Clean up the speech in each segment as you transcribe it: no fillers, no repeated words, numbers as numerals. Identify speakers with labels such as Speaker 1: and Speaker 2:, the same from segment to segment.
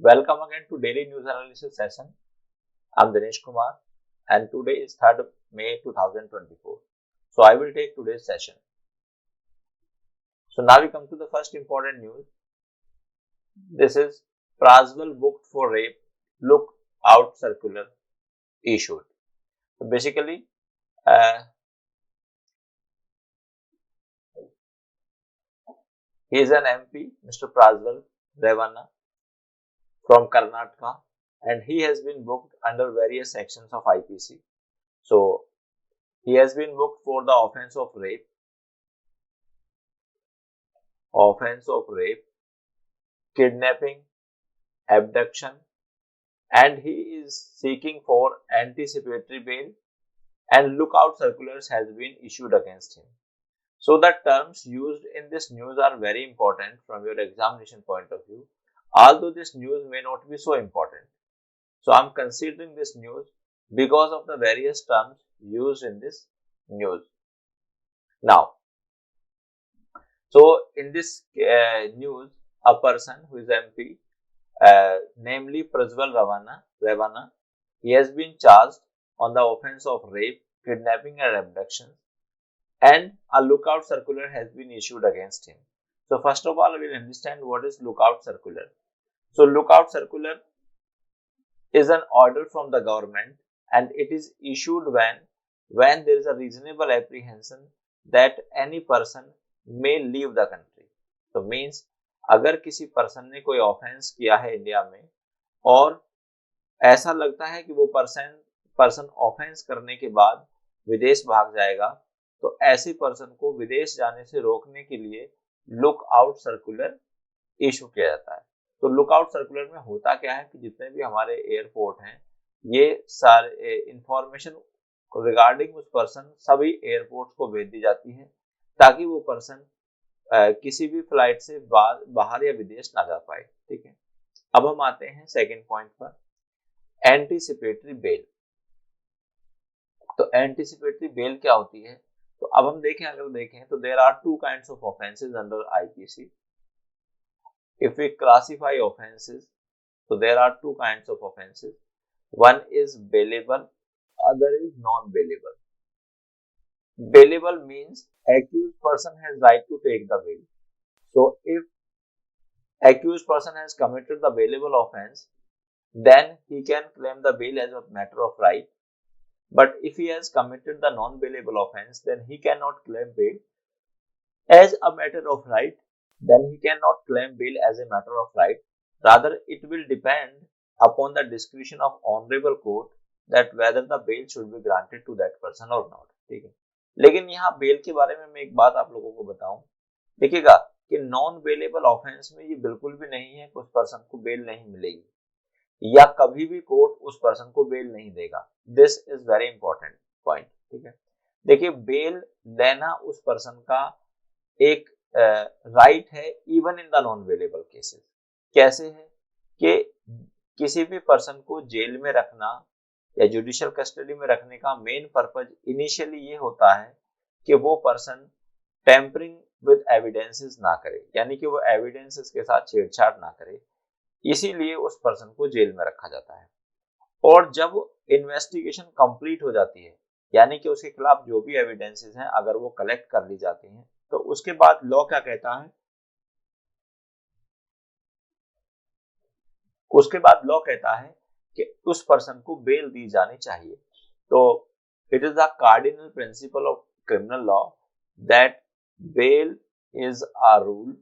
Speaker 1: Welcome again to Daily News Analysis session. I'm Dinesh Kumar and today is 3rd May 2024. So I will take today's session. So now we come to the first important news. This is Prajwal booked for rape, look out circular issued. So basically, he is an MP, Mr. Prajwal Revana from Karnataka, and he has been booked under various sections of IPC. So he has been booked for the offense of rape, kidnapping, abduction, and he is seeking for anticipatory bail, and lookout circulars has been issued against him. So the terms used in this news are very important from your examination point of view, although this news may not be so important. So I'm considering this news because of the various terms used in this news. Now, so in this news, a person who is MP, namely Prajwal Revana, he has been charged on the offense of rape, kidnapping and abduction, and a lookout circular has been issued against him. So first of all, we will understand what is lookout circular. So lookout circular is an order from the government and it is issued when there is a reasonable apprehension that any person may leave the country. So means अगर किसी person ने कोई offence किया है India में और ऐसा लगता है कि वो पर्सन ऑफेंस करने के बाद विदेश भाग जाएगा, तो ऐसे पर्सन को विदेश जाने से रोकने के लिए लुक आउट सर्कुलर इशू किया जाता है। तो लुक आउट सर्कुलर में होता क्या है कि जितने भी हमारे एयरपोर्ट हैं, ये सारे इंफॉर्मेशन रिगार्डिंग उस पर्सन सभी एयरपोर्ट को भेज दी जाती है ताकि वो पर्सन किसी भी फ्लाइट से बाहर या विदेश ना जा पाए। ठीक है, अब हम आते हैं सेकंड पॉइंट पर, एंटीसिपेटरी बेल। तो एंटीसिपेटरी बेल क्या होती है? तो अब हम अगर देखें तो there are two kinds of offences under IPC. If we classify offences, so there are two kinds of offenses. One is bailable, other is non-bailable. Bailable means accused person has right to take the bail. So if accused person has committed the bailable offense, then he can claim the bail as a matter of right. But if he has committed the non-bailable offense, then he cannot claim bail as a matter of right. Then he cannot claim bail as a matter of right. Rather, it will depend upon the discretion of honorable court that whether the bail should be granted to that person or not. ठीक है, लेकिन यहाँ bell के बारे में मैं एक बात आप लोगों को बताऊं, देखिएगा कि नॉन बेलेबल ऑफेंस में ये बिल्कुल भी नहीं है कि उस पर्सन को बेल नहीं मिलेगी या कभी भी कोर्ट उस पर्सन को बेल नहीं देगा। This is very important point. ठीक है, देखिए बेल लेना उस पर्सन का एक राइट है even in the non bailable cases. कैसे है कि किसी भी पर्सन को जेल में रखना या जुडिशियल कस्टडी में रखने का मेन पर्पज इनिशियली ये होता है कि वो पर्सन टेम्परिंग विद एविडेंसेस ना करे, यानी कि वो एविडेंसेस के साथ छेड़छाड़ ना करे, इसीलिए उस पर्सन को जेल में रखा जाता है। और जब इन्वेस्टिगेशन कंप्लीट हो जाती है, यानी कि उसके खिलाफ जो भी एविडेंसेस हैं अगर वो कलेक्ट कर ली जाती हैं, तो उसके बाद लॉ क्या कहता है? उसके बाद लॉ कहता है कि उस पर्सन को बेल दी जानी चाहिए। तो it is the cardinal principle of criminal law that bail is a rule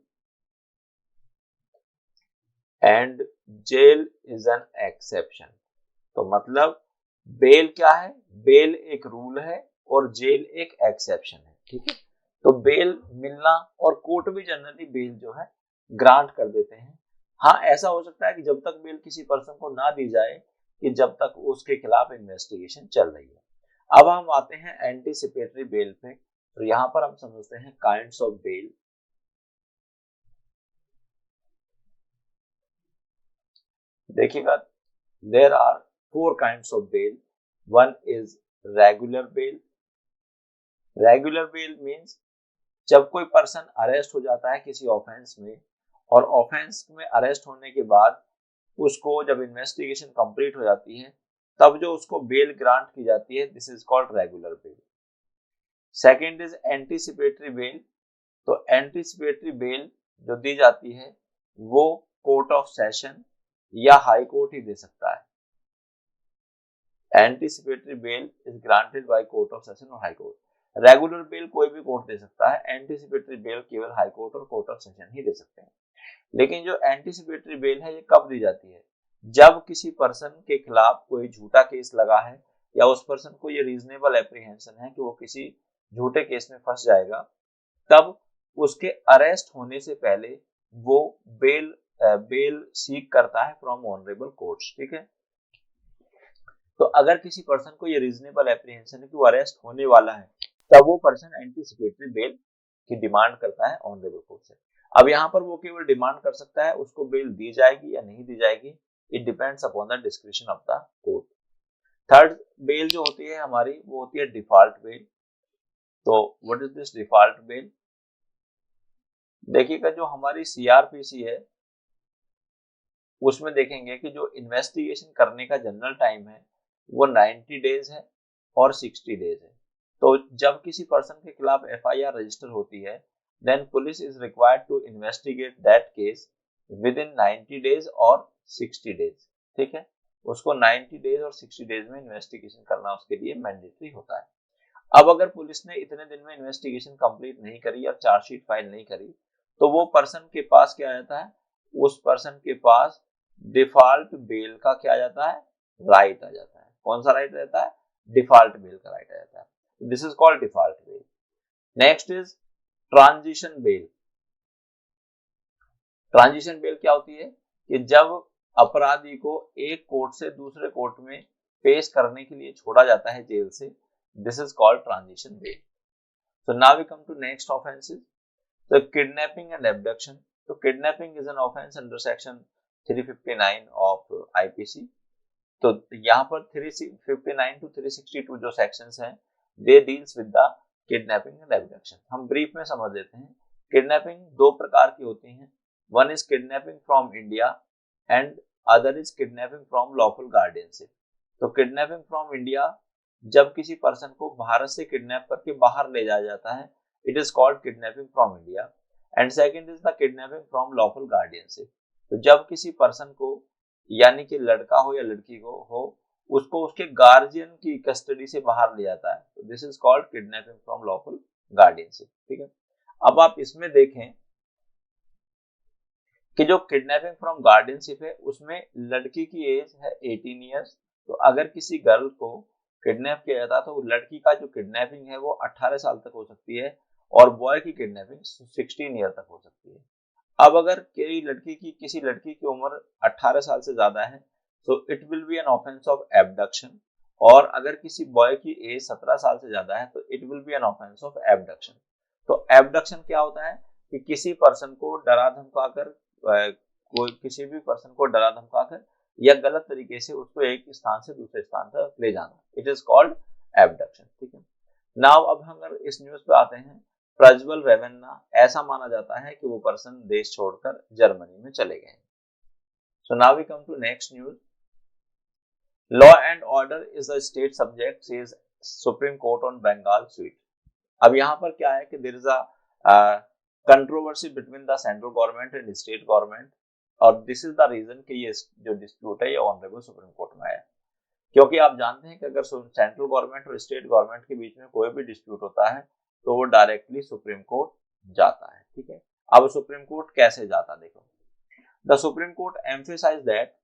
Speaker 1: and jail is an exception. तो मतलब बेल क्या है? बेल एक रूल है और जेल एक एक्सेप्शन है। ठीक है, तो बेल मिलना, और कोर्ट भी जनरली बेल जो है ग्रांट कर देते हैं। हाँ, ऐसा हो सकता है कि जब तक बेल किसी पर्सन को ना दी जाए कि जब तक उसके खिलाफ इन्वेस्टिगेशन चल रही है। अब हम आते हैं एंटीसिपेटरी बेल पे। तो यहाँ पर हम समझते हैं काइंड्स ऑफ बेल। देखिएगा, there are four kinds of bail. One is regular bail. Regular bail means जब कोई पर्सन अरेस्ट हो जाता है किसी ऑफेंस में, और ऑफेंस में अरेस्ट होने के बाद उसको जब इन्वेस्टिगेशन कंप्लीट हो जाती है तब जो उसको बेल ग्रांट की जाती है, this is called regular bell. Second is anticipatory bail. तो एंटीसिपेटरी बेल जो दी जाती है वो कोर्ट ऑफ सेशन या हाई कोर्ट ही दे सकता है। Anticipatory bail is granted by court of session और हाई कोर्ट। रेगुलर बेल कोई भी कोर्ट दे सकता है, एंटीसिपेटरी बेल केवल हाई कोर्ट और कोर्ट ऑफ सेशन ही दे सकते हैं। लेकिन जो एंटीसिपेटरी बेल है ये कब दी जाती है? जब किसी पर्सन के खिलाफ कोई झूठा केस लगा है या उस पर्सन को ये रीजनेबल एप्रीहेंशन है कि वो किसी झूठे केस में फंस जाएगा, तब उसके अरेस्ट होने से पहले वो बेल सीक करता है फ्रॉम ऑनरेबल कोर्ट्स। ठीक है, तो अगर किसी पर्सन को ये रीजनेबल एप्रीहेंशन है कि वो अरेस्ट होने वाला है, तब वो पर्सन एंटीसिपेटरी बेल की डिमांड करता है ऑनरेबल कोर्ट से। अब यहाँ पर वो केवल डिमांड कर सकता है, उसको बेल दी जाएगी या नहीं दी जाएगी, it depends upon the description of the court. Third bail जो होती है हमारी, वो होती है डिफॉल्ट बेल। तो what is this default bail? देखिएगा, जो हमारी सीआरपीसी है उसमें देखेंगे कि जो इन्वेस्टिगेशन करने का जनरल टाइम है वो 90 डेज है और 60 डेज है। तो जब किसी पर्सन के खिलाफ एफआईआर रजिस्टर होती है, then police is required to investigate that case within 90 days और 60 डेज। ठीक है, उसको 90 डेज और 60 डेज में इन्वेस्टिगेशन करना उसके लिए मैंडेटरी होता है। अब अगर पुलिस ने इतने दिन में इन्वेस्टिगेशन कंप्लीट नहीं करी या चार्जशीट फाइल नहीं करी, तो वो पर्सन के पास क्या आ जाता है? उस पर्सन के पास डिफॉल्ट बेल का क्या आ जाता है? राइट आ जाता है। कौन सा राइट रहता है? डिफॉल्ट बेल का राइट आ जाता है। This is called default bail. Next is transition bail. Transition bail क्या होती है कि जब अपराधी को एक कोर्ट से दूसरे कोर्ट में पेश करने के लिए छोड़ा जाता है जेल से, this is called transition bail. So now we come to next offenses. So kidnapping and abduction. So kidnapping is an offense under section 359 of IPC. तो यहाँ पर 359 to 362 जो sections हैं, they deals with the kidnapping and abduction. हम brief में समझ लेते हैं। Kidnapping दो प्रकार की होती हैं। One is kidnapping from India and other is kidnapping from lawful guardianship. तो kidnapping from India जब किसी पर्सन को भारत से किडनैप करके बाहर ले जाया जाता है, it is called kidnapping from India. And second is the kidnapping from lawful guardianship. तो जब किसी पर्सन को, यानी कि लड़का हो या लड़की को हो, उसको उसके गार्जियन की कस्टडी से बाहर ले जाता है, तो this is called kidnapping from lawful guardianship. ठीक है, अब आप इसमें देखें कि जो किडनैपिंग फ्रॉम गार्डियनशिप है उसमें लड़की की एज है 18 ईयर्स। तो अगर किसी गर्ल को किडनैप किया जाता है तो लड़की का जो किडनैपिंग है वो 18 साल तक हो सकती है और बॉय की किडनैपिंग 16 ईयर तक हो सकती है। अब अगर किसी लड़की की उम्र 18 साल से ज्यादा है तो it will be an offence of abduction, और अगर किसी बॉय की एज 17 साल से ज्यादा है तो it will be an offence of abduction. तो एबडक्शन क्या होता है कि किसी पर्सन को डरा धमकाकर, कोई किसी भी पर्सन को डरा धमकाकर या गलत तरीके से उसको एक स्थान से दूसरे स्थान तक ले जाना, इट इज कॉल्ड एबडक्शन। ठीक है, नाउ अब हम अगर इस न्यूज पे आते हैं, प्रज्वल रेवन्ना, ऐसा माना जाता है कि वो पर्सन देश छोड़कर जर्मनी में चले गए। So now we come to next news. Law and order is a state subject, says supreme court on Bengal suit. अब यहाँ पर क्या है कि there is a controversy between the central government and state government, और दिस इज द रीजन कि ये जो डिस्प्यूट है ये ऑनरेबल सुप्रीम कोर्ट में आया। क्योंकि आप जानते हैं कि अगर सेंट्रल गवर्नमेंट और स्टेट गवर्नमेंट के बीच में कोई भी डिस्प्यूट होता है तो वो डायरेक्टली सुप्रीम कोर्ट जाता है। ठीक है, अब सुप्रीम कोर्ट कैसे जाता, देखो। The supreme court emphasise that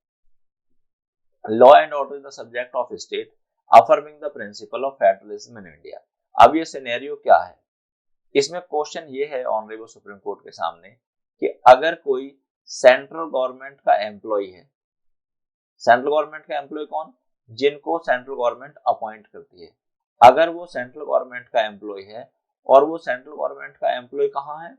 Speaker 1: law and order is the subject of state, affirming the principle of federalism in India. अब ये सिनेरियो क्या है, इसमें क्वेश्चन ये है ऑनरेबल सुप्रीम कोर्ट के सामने कि अगर कोई सेंट्रल गवर्नमेंट का एम्प्लॉय है, सेंट्रल गवर्नमेंट का एम्प्लॉय कौन? जिनको सेंट्रल गवर्नमेंट अपॉइंट करती है। अगर वो सेंट्रल गवर्नमेंट का एम्प्लॉय है और वो सेंट्रल गवर्नमेंट का एम्प्लॉय कहाँ है?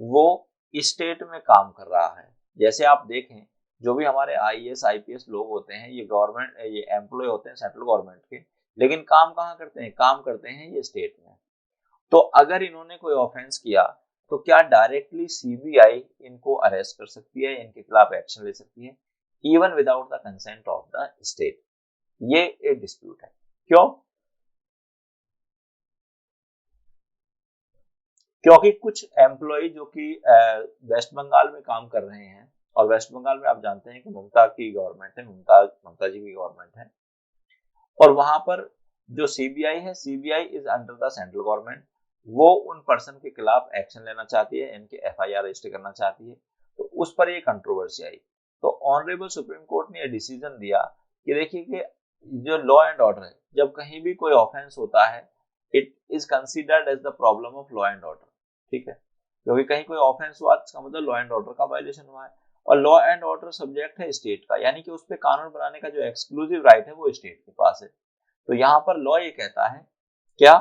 Speaker 1: वो स्टेट में काम कर रहा है। जैसे आप देखें, जो भी हमारे आईएएस आईपीएस लोग होते हैं ये एम्प्लॉय होते हैं सेंट्रल गवर्नमेंट के, लेकिन काम कहाँ करते हैं? काम करते हैं ये स्टेट में। तो अगर इन्होंने कोई ऑफेंस किया तो क्या डायरेक्टली सीबीआई इनको अरेस्ट कर सकती है, इनके खिलाफ एक्शन ले सकती है? even without the consent of the state। ये एक डिस्प्यूट है। क्यों? क्योंकि कुछ एम्प्लॉय जो कि वेस्ट बंगाल में काम कर रहे हैं, और वेस्ट बंगाल में आप जानते हैं कि ममता की गवर्नमेंट है, ममता जी की गवर्नमेंट है, और वहां पर जो सीबीआई है, CBI is under the central government, वो उन पर्सन के खिलाफ एक्शन लेना चाहती है, इनके एफआईआर रजिस्टर करना चाहती है। तो उस पर ये कंट्रोवर्सी आई। तो ऑनरेबल सुप्रीम कोर्ट ने यह डिसीजन दिया कि देखिए कि जो लॉ एंड ऑर्डर है, जब कहीं भी कोई ऑफेंस होता है, it is considered as the problem of law and order. ठीक है, क्योंकि कहीं कोई ऑफेंस हुआ, इसका मतलब लॉ एंड ऑर्डर का वायलेशन हुआ है, और लॉ एंड ऑर्डर सब्जेक्ट है स्टेट का, यानी कि उस पर कानून बनाने का जो एक्सक्लूसिव राइट है वो स्टेट के पास है। तो यहां पर लॉ ये कहता है क्या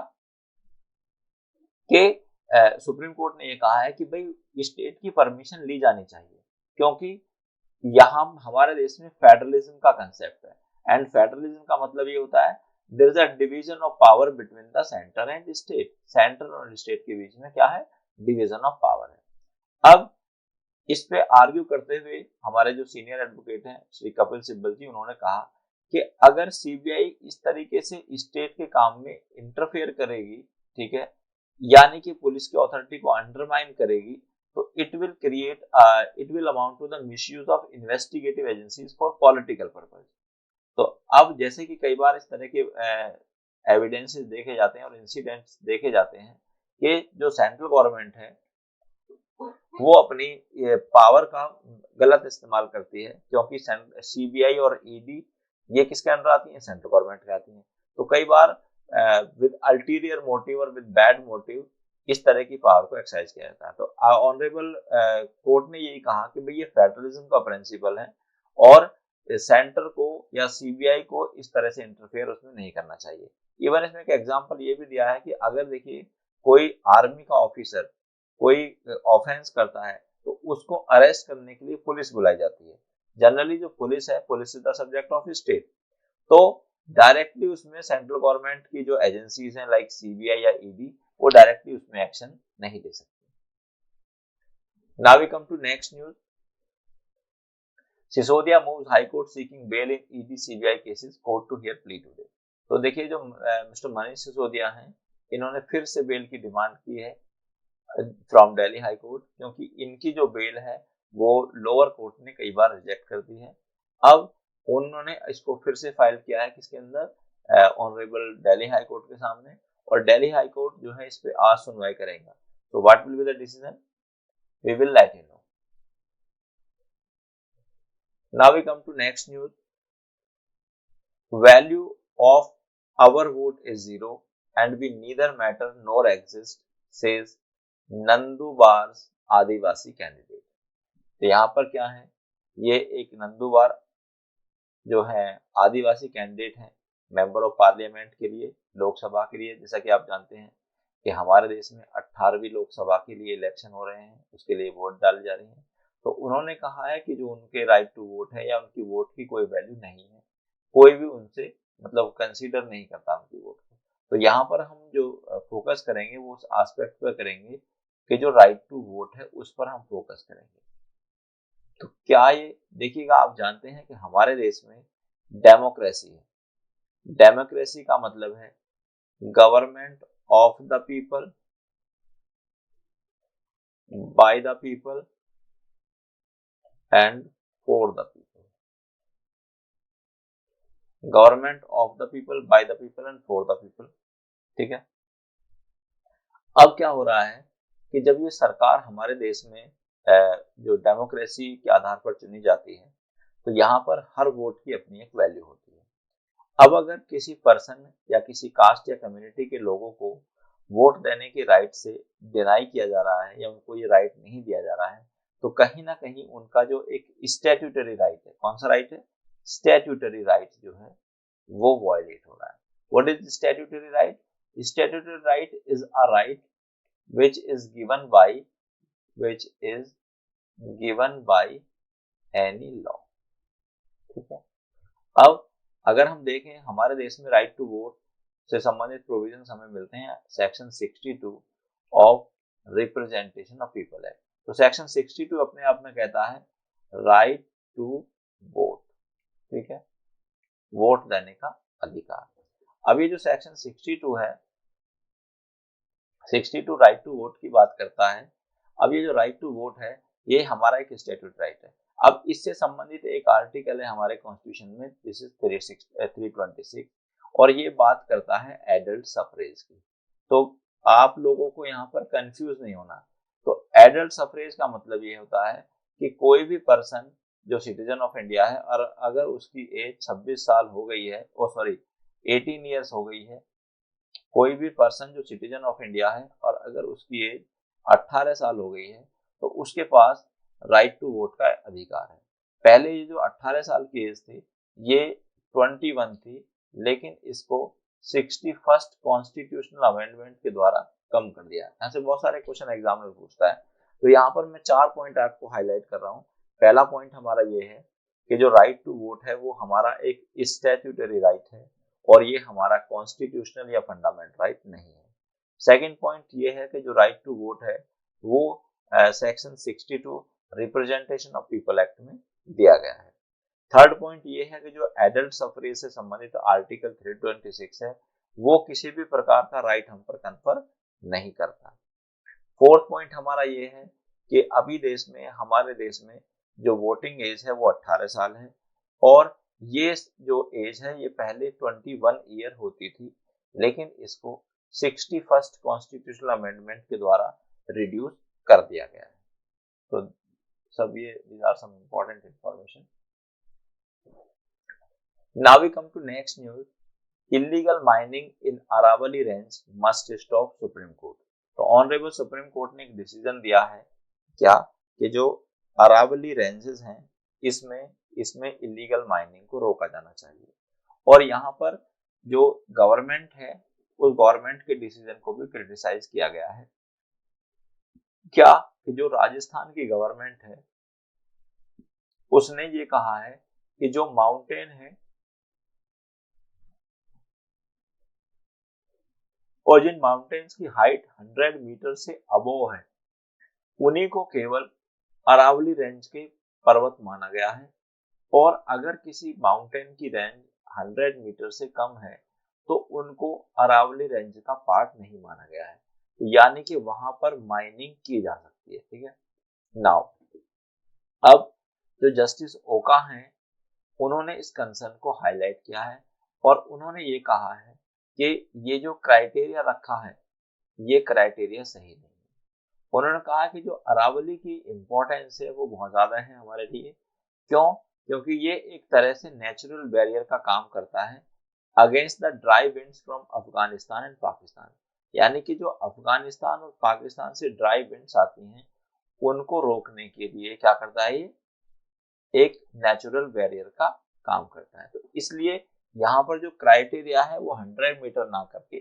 Speaker 1: कि सुप्रीम कोर्ट ने ये कहा है कि भाई स्टेट की परमिशन ली जानी चाहिए, क्योंकि यहाँ हमारे देश में फेडरलिज्म का कंसेप्ट है, एंड फेडरलिज्म का मतलब ये होता है there is a division of power between the centre and state. Centre और स्टेट के बीच में क्या है? डिवीजन ऑफ पावर है। अब इस पे आर्ग्यू करते हुए हमारे जो सीनियर एडवोकेट हैं श्री कपिल सिब्बल जी, उन्होंने कहा कि अगर सीबीआई इस तरीके से स्टेट के काम में इंटरफेयर करेगी, ठीक है, यानी कि पुलिस की अथॉरिटी को अंडरमाइन करेगी, तो it will amount to the misuse of investigative agencies for political purpose. तो अब जैसे कि कई बार इस तरह के एविडेंसेस देखे जाते हैं और इंसिडेंट्स देखे जाते हैं कि जो सेंट्रल गवर्नमेंट है वो अपनी पावर का गलत इस्तेमाल करती है, क्योंकि सीबीआई और ईडी ये किसके अंडर आती है? सेंट्रल गवर्नमेंट के आती हैं। तो कई बार विद अल्टीरियर मोटिव और विद बैड मोटिव इस तरह की पावर को एक्सरसाइज किया जाता है। तो ऑनरेबल कोर्ट ने यही कहा कि भाई ये फेडरलिज्म का प्रिंसिपल है, और सेंटर को या सीबीआई को इस तरह से इंटरफेयर उसमें नहीं करना चाहिए। इवन इसमें एक एग्जांपल ये भी दिया है कि अगर देखिए कोई आर्मी का ऑफिसर कोई ऑफेंस करता है, तो उसको अरेस्ट करने के लिए पुलिस बुलाई जाती है। जनरली जो पुलिस है, police is the subject of state, तो डायरेक्टली उसमें सेंट्रल गवर्नमेंट की जो एजेंसीज हैं लाइक सीबीआई या ईडी, वो डायरेक्टली उसमें एक्शन नहीं ले सकती। Now we come to next news. Sisodia moves high court seeking bail in ED CBI cases, court to hear plea today. तो देखिए जो मिस्टर मनीष सिसोदिया हैं, इन्होंने फिर से बेल की डिमांड की है फ्रॉम दिल्ली हाई कोर्ट, क्योंकि इनकी जो बेल है वो लोअर कोर्ट ने कई बार रिजेक्ट कर दी है। अब उन्होंने इसको फिर से फाइल किया है किसके अंदर? ऑनरेबल दिल्ली हाई कोर्ट के सामने, और दिल्ली हाई कोर्ट जो है इस पे आज सुनवाई करेगा। तो what will be the decision? We will let you know. Now we come to next news. Value of our vote is zero and we neither matter nor exist, says Nandurbar adivasi candidate. तो यहाँ पर क्या है? ये एक नंदुबार जो है आदिवासी कैंडिडेट है मेंबर ऑफ पार्लियामेंट के लिए, लोकसभा के लिए। जैसा कि आप जानते हैं कि हमारे देश में 18वीं लोकसभा के लिए इलेक्शन हो रहे हैं, उसके लिए वोट डाली जा रही है। तो उन्होंने कहा है कि जो उनके राइट टू वोट है या उनकी वोट की कोई वैल्यू नहीं है, कोई भी उनसे मतलब कंसीडर नहीं करता उनकी वोट को। तो यहाँ पर हम जो फोकस करेंगे वो उस एस्पेक्ट पर करेंगे कि जो राइट टू वोट है उस पर हम फोकस करेंगे। तो क्या ये देखिएगा, आप जानते हैं कि हमारे देश में डेमोक्रेसी है। डेमोक्रेसी का मतलब है government of the people, by the people and for the people. Government of the people, by the people and for the people. ठीक है। अब क्या हो रहा है कि जब ये सरकार हमारे देश में जो डेमोक्रेसी के आधार पर चुनी जाती है, तो यहाँ पर हर वोट की अपनी एक वैल्यू होती है। अब अगर किसी पर्सन या किसी कास्ट या कम्युनिटी के लोगों को वोट देने के राइट से डिनाई किया जा रहा है या उनको ये राइट नहीं दिया जा रहा है, तो कहीं ना कहीं उनका जो एक स्टैट्यूटरी राइट है, कौन सा राइट है? स्टैट्यूटरी राइट जो है वो वायलेट हो रहा है। What is statutory right? Statutory right is a right which is given by any law। ठीक है। अब अगर हम देखें हमारे देश में राइट टू वोट से संबंधित प्रोविजन हमें मिलते हैं section 62 of representation of people act. तो सेक्शन 62 अपने आप में कहता है राइट टू वोट, ठीक है, वोट देने का अधिकार। अब ये जो सेक्शन 62 है, 62 राइट टू वोट की बात करता है। अब ये जो राइट टू वोट है ये हमारा एक स्टैट्यूट राइट है। अब इससे संबंधित एक आर्टिकल है हमारे कॉन्स्टिट्यूशन में, दिस इज 326 और ये बात करता है एडल्ट सफरेज की। तो आप लोगों को यहाँ पर कंफ्यूज नहीं होना। तो एडल्ट सफरेज का मतलब ये होता है कि कोई भी पर्सन जो सिटीजन ऑफ इंडिया है और अगर उसकी एज 26 साल हो गई है, ओ सॉरी 18 ईयर्स हो गई है, कोई भी पर्सन जो सिटीजन ऑफ इंडिया है और अगर उसकी एज 18 साल हो गई है तो उसके पास राइट टू वोट का अधिकार है। पहले ये जो 18 साल की एज थी ये 21 थी, लेकिन इसको 61st कॉन्स्टिट्यूशनल अमेंडमेंट के द्वारा कम कर दिया। यहाँ से बहुत सारे क्वेश्चन एग्जाम में पूछता है, तो यहाँ पर मैं 4 पॉइंट आपको हाईलाइट कर रहा हूँ। पहला पॉइंट हमारा ये है कि जो राइट टू वोट है वो हमारा एक स्टैट्यूटरी राइट है और ये हमारा कॉन्स्टिट्यूशनल या फंडामेंट राइट नहीं है। सेकंड पॉइंट ये है कि जो राइट टू वोट है वो section 62 representation of people act में दिया गया है। थर्ड पॉइंट ये है कि जो एडल्ट सफरेज से संबंधित आर्टिकल 326 है वो किसी भी प्रकार का राइट हम पर कन्फर नहीं करता। फोर्थ पॉइंट हमारा ये है कि अभी देश में, हमारे देश में जो वोटिंग एज है वो 18 साल है और ये जो एज है ये पहले 21 ईयर होती थी, लेकिन इसको 61st कॉन्स्टिट्यूशनल अमेंडमेंट के द्वारा रिड्यूस कर दिया गया है। तो सब ये these are some important information. Now we come to next news. Illegal mining in Aravalli Range must stop, supreme court. तो ऑनरेबल सुप्रीम कोर्ट ने एक डिसीजन दिया है क्या कि जो अरावली रेंजेस हैं इसमें इलीगल माइनिंग को रोका जाना चाहिए। और यहाँ पर जो गवर्नमेंट है उस गवर्नमेंट के डिसीजन को भी क्रिटिसाइज किया गया है। क्या कि जो राजस्थान की गवर्नमेंट है उसने ये कहा है कि जो माउंटेन है और जिन माउंटेन्स की हाइट 100 मीटर से अबोव है उन्हीं को केवल अरावली रेंज के पर्वत माना गया है और अगर किसी माउंटेन की रेंज 100 मीटर से कम है तो उनको अरावली रेंज का पार्ट नहीं माना गया है, यानी कि वहां पर माइनिंग की जा सकती है। ठीक है, नाउ अब जो जस्टिस ओका हैं उन्होंने इस कंसर्न को हाईलाइट किया है और उन्होंने ये कहा है कि ये जो क्राइटेरिया रखा है ये क्राइटेरिया सही नहीं है। उन्होंने कहा कि जो अरावली की इंपॉर्टेंस है वो बहुत ज्यादा है हमारे लिए। क्यों? क्योंकि ये एक तरह से नेचुरल बैरियर का काम करता है against the dry winds from Afghanistan and Pakistan, यानी कि जो अफगानिस्तान और पाकिस्तान से ड्राई विंड्स आती हैं उनको रोकने के लिए क्या करता है, ये एक नेचुरल बैरियर का काम करता है। तो इसलिए यहाँ पर जो क्राइटेरिया है वो 100 मीटर ना करके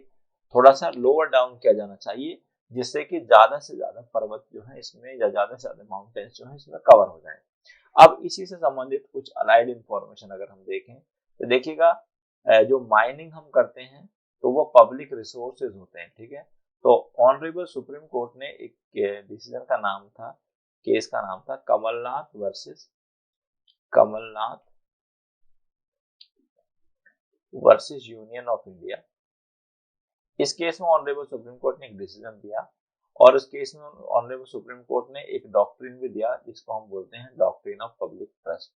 Speaker 1: थोड़ा सा लोअर डाउन किया जाना चाहिए, जिससे कि ज्यादा से ज्यादा पर्वत जो है इसमें या ज्यादा से ज्यादा माउंटेन्स जो है इसमें कवर हो जाए। अब इसी से संबंधित कुछ अलाइड इंफॉर्मेशन अगर हम देखें तो देखिएगा, जो माइनिंग हम करते हैं तो वो पब्लिक रिसोर्सेज होते हैं। ठीक है, तो ऑनरेबल सुप्रीम कोर्ट ने एक डिसीजन का नाम था, केस का नाम था Kamalnath versus union of India. इस केस में ऑनरेबल सुप्रीम कोर्ट ने एक डिसीजन दिया और इस केस में ऑनरेबल सुप्रीम कोर्ट ने एक डॉक्ट्रिन भी दिया जिसको हम बोलते हैं doctrine of public trust.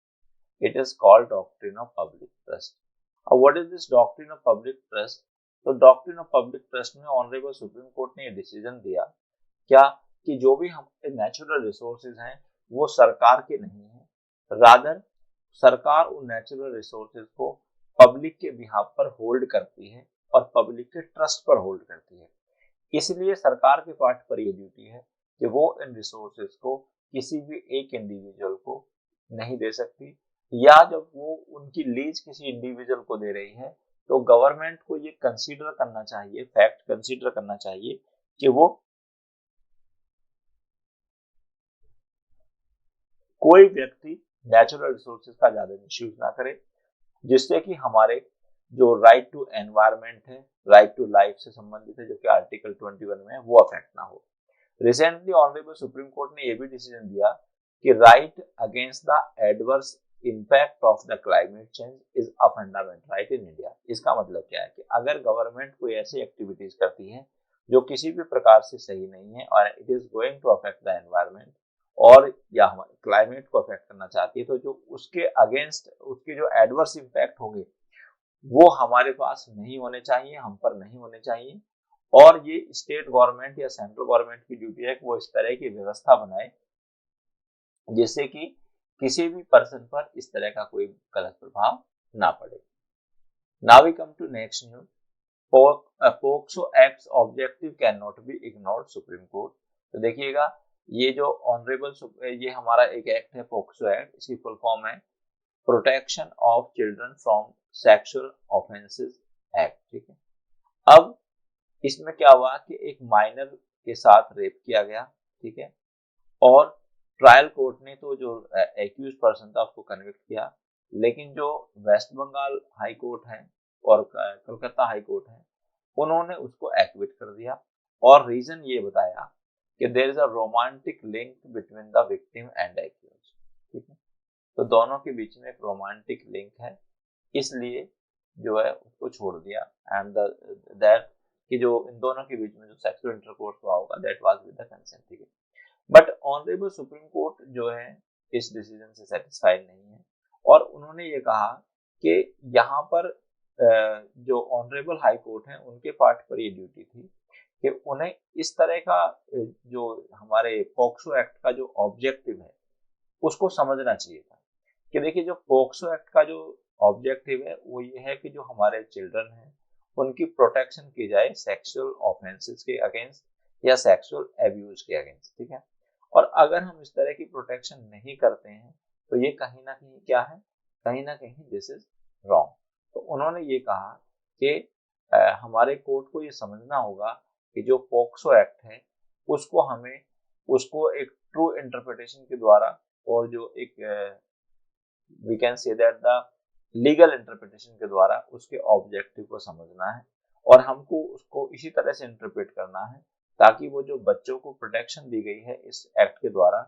Speaker 1: It is called doctrine of public trust. अब what is this doctrine of public trust? तो डॉक्ट्रिन ऑफ पब्लिक ट्रस्ट में ऑनरेबल सुप्रीम कोर्ट ने ये डिसीजन दिया क्या कि जो भी हमारे नेचुरल रिसोर्सेज हैं वो सरकार के नहीं है, रादर सरकार उन नेचुरल रिसोर्सेज को पब्लिक के बिहाफ पर होल्ड करती है और पब्लिक के ट्रस्ट पर होल्ड करती है। इसलिए सरकार के पार्ट पर यह ड्यूटी है कि वो इन रिसोर्सेज को किसी भी एक इंडिविजुअल को नहीं दे सकती, या जब वो उनकी लीज किसी इंडिविजुअल को दे रही है तो गवर्नमेंट को ये कंसीडर करना चाहिए, फैक्ट कंसीडर करना चाहिए कि वो कोई व्यक्ति नेचुरल रिसोर्सेज का ज्यादा मिसयूज ना करे, जिससे कि हमारे जो राइट टू एनवायरमेंट है, राइट टू लाइफ से संबंधित है जो कि आर्टिकल 21 में है, वो अफेक्ट ना हो। रिसेंटली ऑनरेबल सुप्रीम कोर्ट ने यह भी डिसीजन दिया कि right against the adverse impact of the climate change is a fundamental right in India. इसका मतलब क्या है कि अगर गवर्नमेंट कोई ऐसी एक्टिविटीज करती है जो किसी भी प्रकार से सही नहीं है और it is going to affect the environment और या हमारे क्लाइमेट को अफेक्ट करना चाहती है, तो जो उसके अगेंस्ट उसके जो एडवर्स इम्पैक्ट होंगे वो हमारे पास नहीं होने चाहिए, हम पर नहीं होने चाहिए। और ये स्टेट गवर्नमेंट या सेंट्रल गवर्नमेंट की ड्यूटी है कि वो इस तरह की व्यवस्था बनाए जिससे कि किसी भी पर्सन पर इस तरह का कोई गलत प्रभाव ना पड़े। Now we come to next news. POCSO act objective can not be ignored supreme court. तो देखिएगा ये जो ऑनरेबल ये हमारा एक एक्ट है पोक्सो एक्ट, इसकी फुल फॉर्म है protection of children from sexual offences act. ठीक है, अब इसमें क्या हुआ कि एक माइनर के साथ रेप किया गया, ठीक है, और ट्रायल कोर्ट ने तो जो एक्यूज पर्सन था उसको कन्विक्ट किया, लेकिन जो वेस्ट बंगाल हाई कोर्ट है और कलकत्ता हाई कोर्ट है उन्होंने उसको एक्विट कर दिया और रीजन ये बताया कि there is a romantic link between the victim and accused. ठीक है, तो दोनों के बीच में एक रोमांटिक लिंक है, इसलिए जो है उसको छोड़ दिया एंड दैट कि जो इन दोनों के बीच में जो सेक्सुअल इंटरकोर्स हुआ होगा that was with the consent. ठीक है, बट ऑनरेबल सुप्रीम कोर्ट जो है इस डिसीजन से सेटिस्फाइड नहीं है और उन्होंने ये कहा कि यहाँ पर जो ऑनरेबल हाई कोर्ट है उनके पार्ट पर ये ड्यूटी थी कि उन्हें इस तरह का जो हमारे पॉक्सो एक्ट का जो ऑब्जेक्टिव है उसको समझना चाहिए था कि देखिए जो पॉक्सो एक्ट का जो ऑब्जेक्टिव है वो ये है कि जो हमारे चिल्ड्रन हैं उनकी प्रोटेक्शन की जाए सेक्सुअल ऑफेंसेस के अगेंस्ट या सेक्सुअल एब्यूज के अगेंस्ट। ठीक है, और अगर हम इस तरह की प्रोटेक्शन नहीं करते हैं तो ये कहीं ना कहीं क्या है, कहीं ना कहीं दिस इज रॉन्ग। तो उन्होंने ये कहा कि हमारे कोर्ट को ये समझना होगा कि जो पॉक्सो एक्ट है उसको एक ट्रू इंटरप्रिटेशन के द्वारा और जो एक we can say that the legal interpretation के द्वारा उसके ऑब्जेक्टिव को समझना है और हमको उसको इसी तरह से इंटरप्रेट करना है ताकि वो जो बच्चों को प्रोटेक्शन दी गई है इस एक्ट के द्वारा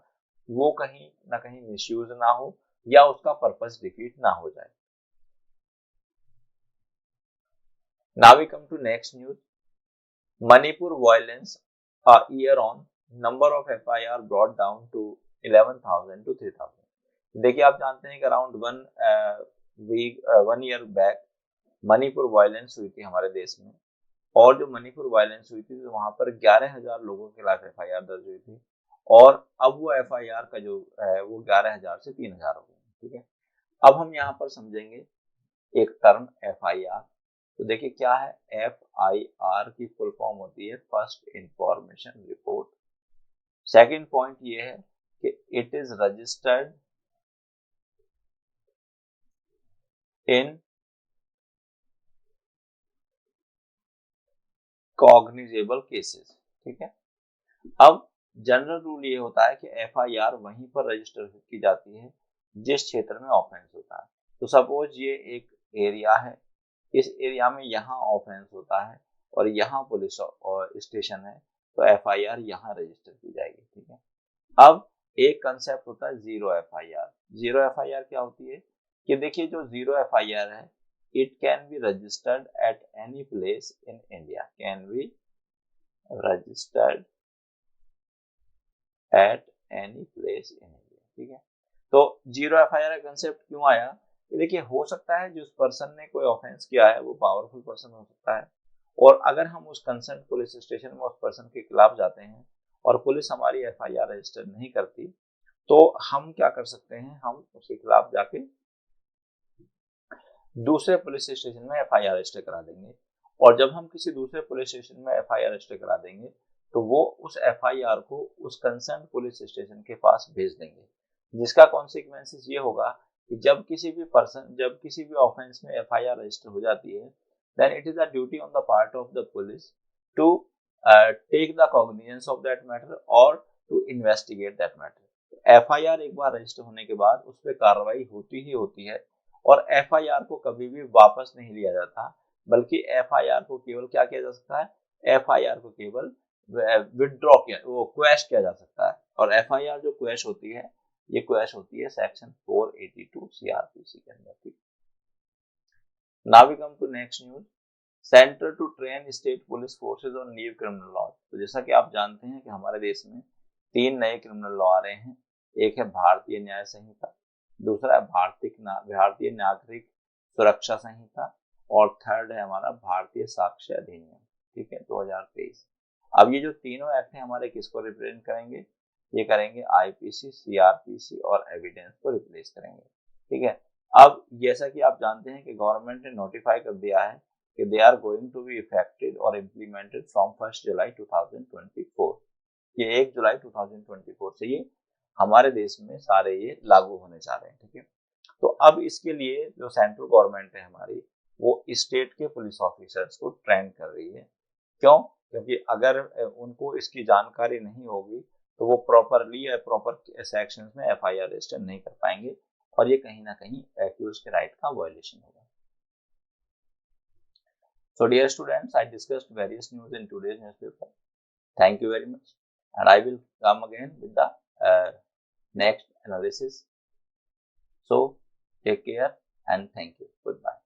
Speaker 1: वो कहीं ना कहीं मिसयूज ना हो या उसका पर्पस डिफीट ना हो जाए। Now we come to next news. Manipur violence a year on, number of FIR brought down to 11,000 to 3,000। देखिए आप जानते हैं कि around 1 year back Manipur violence हुई थी हमारे देश में और जो मणिपुर वायलेंस हुई थी तो वहां पर 11,000 लोगों के खिलाफ FIR दर्ज हुई थी और अब वो FIR का जो है वो 11,000 से 3,000 हो गई। ठीक है, अब हम यहाँ पर समझेंगे एक टर्म FIR। तो देखिए क्या है, FIR की फुल फॉर्म होती है first information report. Second point ये है कि it is registered in cognizable cases. ठीक है, अब जनरल रूल ये होता है कि FIR वहीं पर रजिस्टर की जाती है जिस क्षेत्र में ऑफेंस होता है। तो सपोज ये एक एरिया है, इस एरिया में यहाँ ऑफेंस होता है और यहाँ पुलिस स्टेशन है तो FIR यहाँ रजिस्टर की जाएगी। ठीक है, अब एक कंसेप्ट होता है जीरो FIR। जीरो FIR क्या होती है कि देखिए जो जीरो FIR है it can be registered at any place in India, can be registered at any place in India. ठीक है, तो जीरो FIR का कंसेप्ट क्यों आया कि देखिए हो सकता है जिस पर्सन ने कोई ऑफेंस किया है वो पावरफुल पर्सन हो सकता है और अगर हम उस कंसर्न पुलिस स्टेशन में उस पर्सन के खिलाफ जाते हैं और पुलिस हमारी FIR रजिस्टर नहीं करती तो हम क्या कर सकते हैं, हम उसके खिलाफ जाके दूसरे पुलिस स्टेशन में FIR रजिस्टर करा देंगे और जब हम किसी दूसरे पुलिस स्टेशन में FIR रजिस्टर करा देंगे तो वो उस FIR को उस कंसर्न पुलिस स्टेशन के पास भेज देंगे, जिसका कॉन्सिक्वेंसेस ये होगा कि जब किसी भी ऑफेंस में FIR रजिस्टर हो जाती है then it is a duty on the part of the police to take the cognizance of that matter or to investigate that matter। FIR एक बार रजिस्टर होने के बाद उस पर कार्रवाई होती ही होती है और FIR को कभी भी वापस नहीं लिया जाता, बल्कि FIR को केवल क्या किया जा सकता है, FIR को केवल विदड्रॉ किया, वो क्वैश किया जा सकता है और FIR जो क्वैश होती है ये क्वेश्चन होती है सेक्शन 482 सीआरपीसी के अंदर। ठीक, now we come to next news, centre to train state police forces on new criminal law. तो जैसा कि आप जानते हैं कि हमारे देश में 3 नए क्रिमिनल लॉ आ रहे हैं। एक है भारतीय न्याय संहिता, दूसरा है भारतीय नागरिक सुरक्षा संहिता, और थर्ड है हमारा भारतीय साक्ष्य अधिनियम। ठीक है, 2023। अब ये जो तीनों एक्ट हैं हमारे किसको रिप्रेजेंट करेंगे? ये करेंगे आईपीसी, सीआरपीसी और एविडेंस को रिप्लेस करेंगे। ठीक है, अब जैसा कि आप जानते हैं कि गवर्नमेंट ने नोटिफाई कर दिया है कि they are going to be effected और इम्प्लीमेंटेड फ्रॉम 1 जुलाई 2024। ये 1 जुलाई 2024 से ये हमारे देश में सारे ये लागू होने जा रहे हैं। ठीक है, तो अब इसके लिए जो सेंट्रल गवर्नमेंट है हमारी, वो स्टेट के पुलिस ऑफिसर्स को ट्रेन कर रही है। क्यों? क्योंकि अगर उनको इसकी जानकारी नहीं होगी तो वो प्रॉपरली या प्रॉपर सेक्शंस में एफआईआर रजिस्टर नहीं कर पाएंगे, और ये कहीं ना कहीं एक्यूज के राइट का वायलेशन होगा। So dear students, I discussed various news in today's newspaper. Thank you very much, and I will come again with the next analysis. So take care and thank you. Goodbye.